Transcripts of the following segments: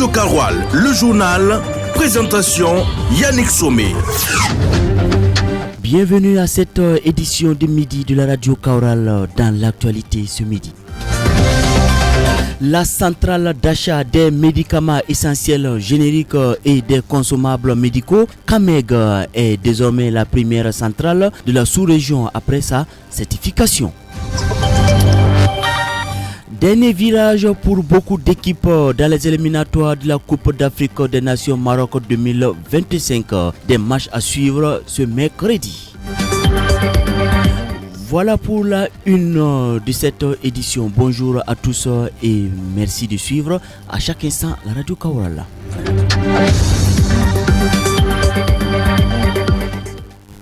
Radio Karoual, le journal, présentation Yannick Somé. Bienvenue à cette édition de midi de la Radio Karoual dans l'actualité ce midi. La centrale d'achat des médicaments essentiels génériques et des consommables médicaux, CAMEG, est désormais la première centrale de la sous-région après sa certification. Dernier virage pour beaucoup d'équipes dans les éliminatoires de la Coupe d'Afrique des Nations Maroc 2025. Des matchs à suivre ce mercredi. Voilà pour la une de cette édition. Bonjour à tous et merci de suivre à chaque instant la Radio Karoual.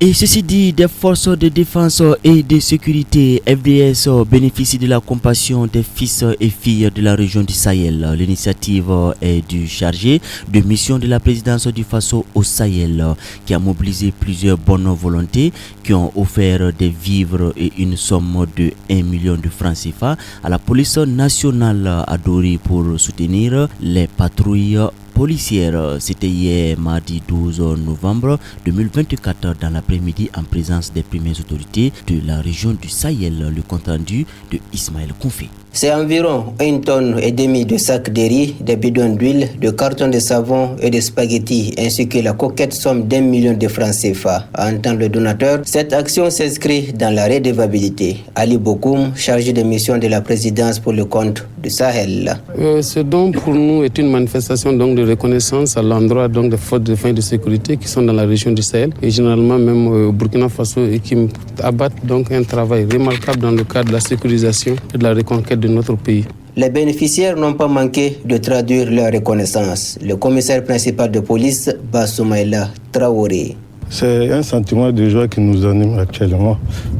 Et ceci dit, des forces de défense et de sécurité FDS bénéficient de la compassion des fils et filles de la région du Sahel. L'initiative est du chargé de mission de la présidence du Faso au Sahel, qui a mobilisé plusieurs bonnes volontés qui ont offert des vivres et une somme de 1 million de francs CFA à la police nationale à Dori pour soutenir les patrouilles policière. C'était hier mardi 12 novembre 2024 dans l'après-midi en présence des premières autorités de la région du Sahel. Le compte rendu de Ismaël Koufé. C'est environ 1,5 tonne de sacs de riz, des bidons d'huile, de cartons de savon et de spaghettis, ainsi que la coquette somme d'1 million de francs CFA. À entendre le donateur, cette action s'inscrit dans la redevabilité. Ali Bokoum, chargé de mission de la présidence pour le compte du Sahel. Ce don pour nous est une manifestation donc de reconnaissance à l'endroit donc des forces de défense et de sécurité qui sont dans la région du Sahel et généralement même au Burkina Faso et qui abattent donc un travail remarquable dans le cadre de la sécurisation et de la reconquête de notre pays. Les bénéficiaires n'ont pas manqué de traduire leur reconnaissance. Le commissaire principal de police, Bassoumaïla Traoré. C'est un sentiment de joie qui nous anime actuellement.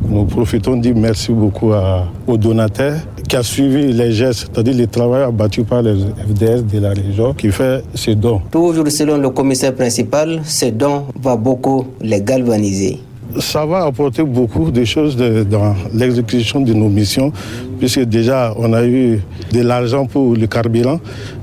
Nous profitons de dire merci beaucoup aux donateurs qui a suivi les gestes, c'est-à-dire les travaux abattus par les FDS de la région qui fait ce don. Toujours selon le commissaire principal, ce don va beaucoup les galvaniser. Ça va apporter beaucoup de choses dans l'exécution de nos missions, puisque déjà on a eu de l'argent pour le carburant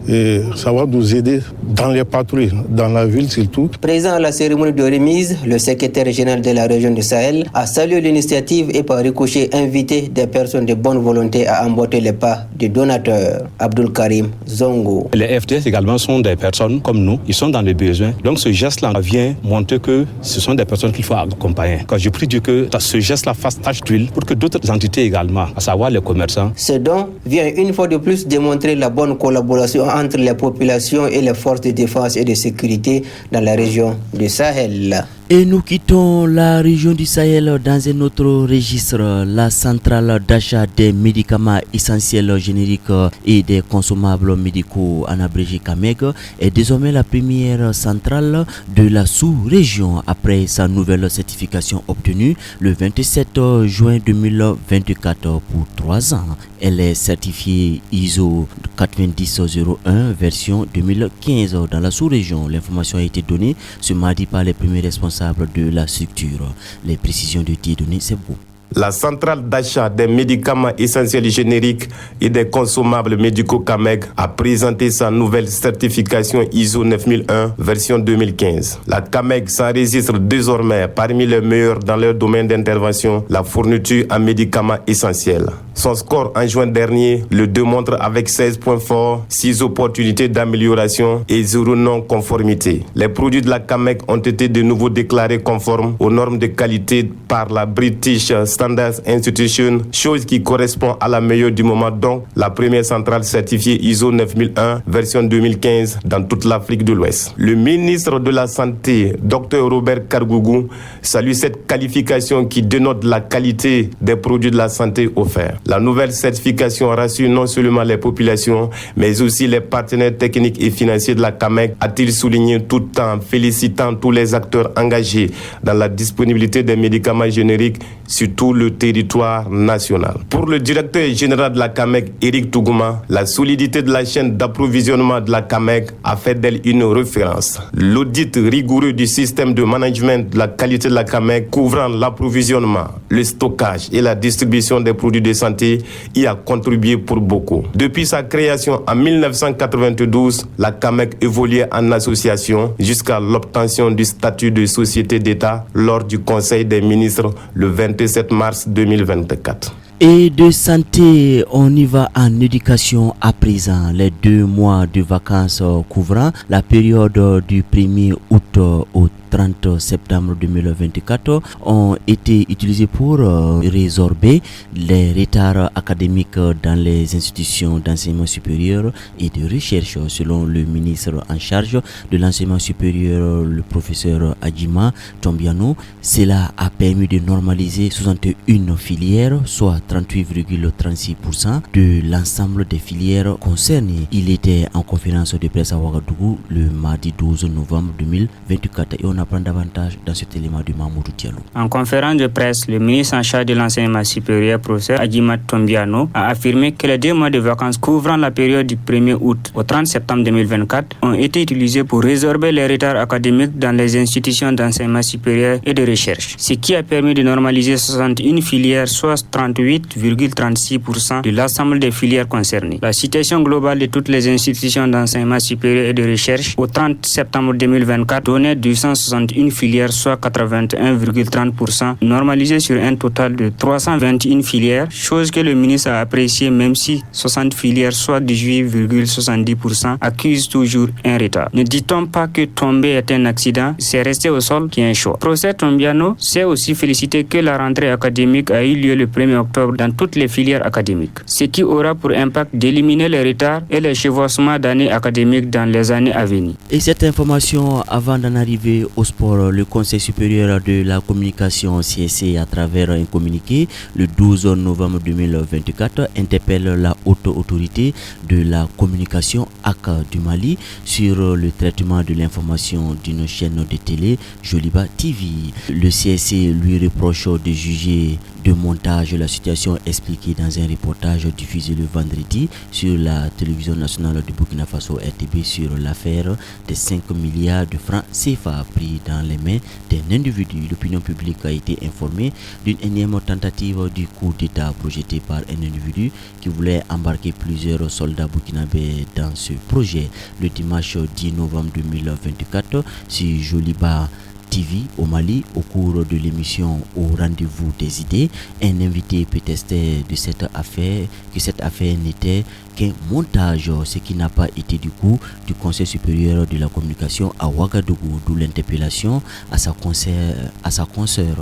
et ça va nous aider dans les patrouilles, dans la ville surtout. Présent à la cérémonie de remise, le secrétaire général de la région du Sahel a salué l'initiative et par ricochet invité des personnes de bonne volonté à emboîter les pas du donateur. Abdul Karim Zongo. Les FDS également sont des personnes comme nous, ils sont dans les besoins. Donc ce geste-là vient montrer que ce sont des personnes qu'il faut accompagner. Quand je prie Dieu que ce geste-là fasse tache d'huile pour que d'autres entités également, à savoir les commerçants. Ce don vient une fois de plus démontrer la bonne collaboration entre les populations et les forces de défense et de sécurité dans la région du Sahel. Et nous quittons la région du Sahel dans un autre registre. La centrale d'achat des médicaments essentiels génériques et des consommables médicaux en abrégé CAMEG est désormais la première centrale de la sous-région après sa nouvelle certification obtenue le 27 juin 2024 pour 3 ans. Elle est certifiée ISO 9001 version 2015 dans la sous-région. L'information a été donnée ce mardi par les premiers responsables de la structure. Les précisions de Dieudonné, c'est beau. La centrale d'achat des médicaments essentiels génériques et des consommables médicaux CAMEG a présenté sa nouvelle certification ISO 9001 version 2015. La CAMEG s'enregistre désormais parmi les meilleurs dans leur domaine d'intervention, la fourniture en médicaments essentiels. Son score en juin dernier le démontre avec 16 points forts, 6 opportunités d'amélioration et 0 non-conformité. Les produits de la CAMEG ont été de nouveau déclarés conformes aux normes de qualité par la British Standards Institution, chose qui correspond à la meilleure du moment, donc la première centrale certifiée ISO 9001 version 2015 dans toute l'Afrique de l'Ouest. Le ministre de la Santé, Dr Robert Kargougou, salue cette qualification qui dénote la qualité des produits de la santé offerts. La nouvelle certification rassure non seulement les populations, mais aussi les partenaires techniques et financiers de la CAMEG, a-t-il souligné tout en félicitant tous les acteurs engagés dans la disponibilité des médicaments génériques, surtout tout le territoire national. Pour le directeur général de la CAMEG, Éric Tougouma, la solidité de la chaîne d'approvisionnement de la CAMEG a fait d'elle une référence. L'audit rigoureux du système de management de la qualité de la CAMEG couvrant l'approvisionnement, le stockage et la distribution des produits de santé y a contribué pour beaucoup. Depuis sa création en 1992, la CAMEG évoluait en association jusqu'à l'obtention du statut de société d'État lors du Conseil des ministres le 27 mars 2024. Et de santé, on y va en éducation à présent. Les 2 mois de vacances couvrant la période du 1er août au 30 septembre 2024 ont été utilisés pour résorber les retards académiques dans les institutions d'enseignement supérieur et de recherche. Selon le ministre en charge de l'enseignement supérieur, le professeur Adjima Tombiano, cela a permis de normaliser 61 filières, soit 38,36% de l'ensemble des filières concernées. Il était en conférence de presse à Ouagadougou le mardi 12 novembre 2024 et on apprend davantage dans cet élément de Mamoudou Diallo. En conférence de presse, le ministre en charge de l'enseignement supérieur, professeur Adjima Tombiano, a affirmé que les 2 mois de vacances couvrant la période du 1er août au 30 septembre 2024 ont été utilisés pour résorber les retards académiques dans les institutions d'enseignement supérieur et de recherche, ce qui a permis de normaliser 61 filières, soit 38,36% de l'ensemble des filières concernées. La situation globale de toutes les institutions d'enseignement supérieur et de recherche au 30 septembre 2024 donnait 261 filières, soit 81,30%, normalisées sur un total de 321 filières, chose que le ministre a appréciée même si 60 filières, soit 18,70%, accusent toujours un retard. Ne dit-on pas que tomber est un accident, c'est rester au sol qui est un choix. Professeur Tombiano s'est aussi félicité que la rentrée académique a eu lieu le 1er octobre dans toutes les filières académiques, ce qui aura pour impact d'éliminer les retards et les chevauchements d'années académiques dans les années à venir. Et cette information, avant d'en arriver au sport, le Conseil supérieur de la communication CSC, à travers un communiqué le 12 novembre 2024, interpelle la haute autorité de la communication AK du Mali sur le traitement de l'information d'une chaîne de télé, Joliba TV. Le CSC lui reproche de juger de montage la situation expliquée dans un reportage diffusé le vendredi sur la télévision nationale du Burkina Faso RTB sur l'affaire des 5 milliards de francs CFA pris dans les mains d'un individu. L'opinion publique a été informée d'une énième tentative du coup d'État projeté par un individu qui voulait embarquer plusieurs soldats burkinabés dans ce projet. Le dimanche 10 novembre 2024, sur Joliba TV au Mali, au cours de l'émission Au rendez-vous des idées, un invité protestait de cette affaire, que cette affaire n'était qu'un montage, ce qui n'a pas été du coup du Conseil supérieur de la communication à Ouagadougou, d'où l'interpellation à sa consoeur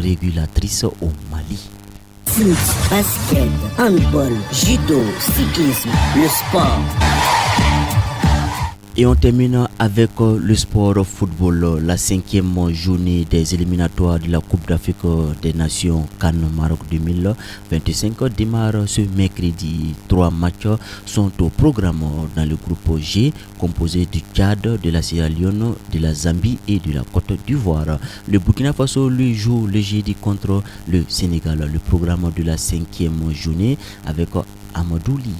régulatrice au Mali. Foot, basket, handball, judo, cyclisme, le sport. Et on termine avec le sport football. La 5e journée des éliminatoires de la Coupe d'Afrique des Nations Cannes Maroc 2025 démarre ce mercredi. 3 matchs sont au programme dans le groupe G, composé du Tchad, de la Sierra Leone, de la Zambie et de la Côte d'Ivoire. Le Burkina Faso lui joue le jeudi contre le Sénégal. Le programme de la 5e journée avec Amadou Ly.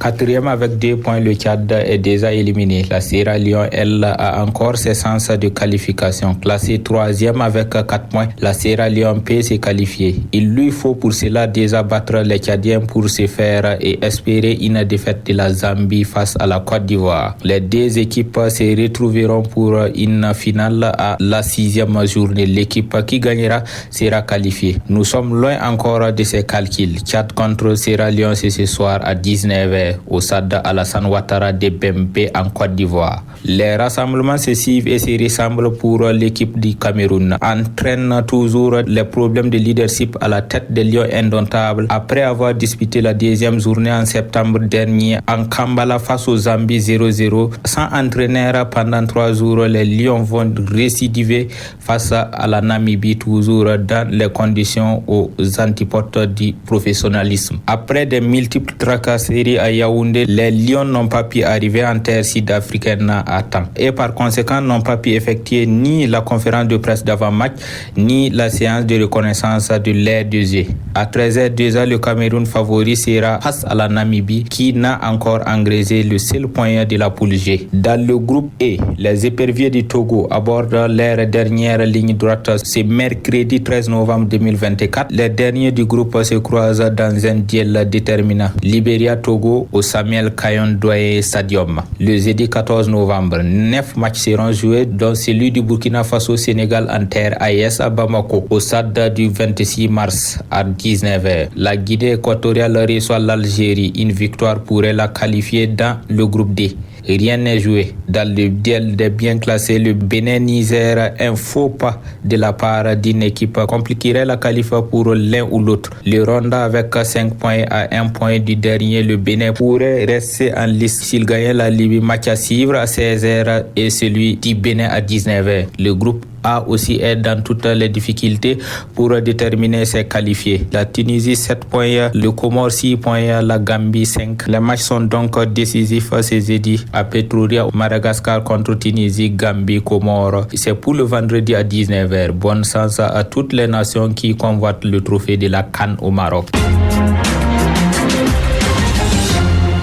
4e avec 2 points, le Tchad est déjà éliminé. La Sierra Leone, elle, a encore ses chances de qualification. Classée 3e avec 4 points, la Sierra Leone peut se qualifier. Il lui faut pour cela déjà battre les Tchadiens pour se faire et espérer une défaite de la Zambie face à la Côte d'Ivoire. Les 2 équipes se retrouveront pour une finale à la 6e journée. L'équipe qui gagnera sera qualifiée. Nous sommes loin encore de ces calculs. Tchad contre Sierra Leone, c'est ce soir à 19h. Au stade Alassane Ouattara de Bempé en Côte d'Ivoire. Les rassemblements se suivent et se ressemblent pour l'équipe du Cameroun. Entraîne toujours les problèmes de leadership à la tête des Lions indomptables. Après avoir disputé la 2e journée en septembre dernier en Kambala face aux Zambie 0-0, sans entraîneur pendant 3 jours, les Lions vont récidiver face à la Namibie, toujours dans les conditions aux antipodes du professionnalisme. Après de multiples tracasseries Yaoundé, les Lions n'ont pas pu arriver en terre sud-africaine à temps et par conséquent n'ont pas pu effectuer ni la conférence de presse d'avant-match ni la séance de reconnaissance de l'air de jeu. À 13h02, le Cameroun favori sera face à la Namibie qui n'a encore engrangé le seul point de la poule G. Dans le groupe E, les éperviers du Togo abordent leur dernière ligne droite ce mercredi 13 novembre 2024. Les derniers du groupe se croisent dans un duel déterminant. Libéria-Togo au Samuel Kayon Doye Stadium. Le jeudi 14 novembre, 9 matchs seront joués, dont celui du Burkina Faso-Sénégal en terre AES à Bamako au stade du 26 mars à 19h. La Guinée équatoriale reçoit l'Algérie. Une victoire pourrait la qualifier dans le groupe D. Rien n'est joué. Dans le duel des bien classés, le Bénin-Niger, un faux pas de la part d'une équipe compliquerait la qualif pour l'un ou l'autre. Le Rwanda avec 5 points à 1 point du dernier, le Bénin pourrait rester en liste s'il gagnait la Libye. Match à suivre à 16h et celui du Bénin à 19h. Le groupe A aussi est dans toutes les difficultés pour déterminer ses qualifiés. La Tunisie 7 points, le Comore 6 points, la Gambie 5. Les matchs sont donc décisifs ce jeudi à Petroria, Madagascar contre Tunisie, Gambie, Comore. C'est pour le vendredi à 19h. Bonne chance à toutes les nations qui convoitent le trophée de la CAN au Maroc.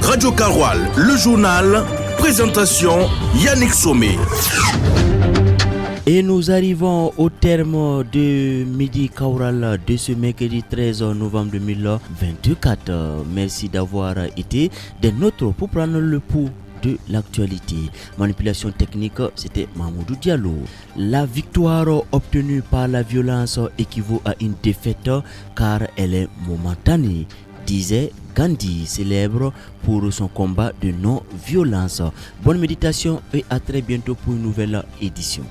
Radio Karoual, le journal, présentation Yannick Sommet. Et nous arrivons au terme de Midi Kaoural de ce mercredi 13 novembre 2024. Merci d'avoir été des nôtres pour prendre le pouls de l'actualité. Manipulation technique, c'était Mamoudou Diallo. La victoire obtenue par la violence équivaut à une défaite car elle est momentanée, disait Gandhi, célèbre pour son combat de non-violence. Bonne méditation et à très bientôt pour une nouvelle édition.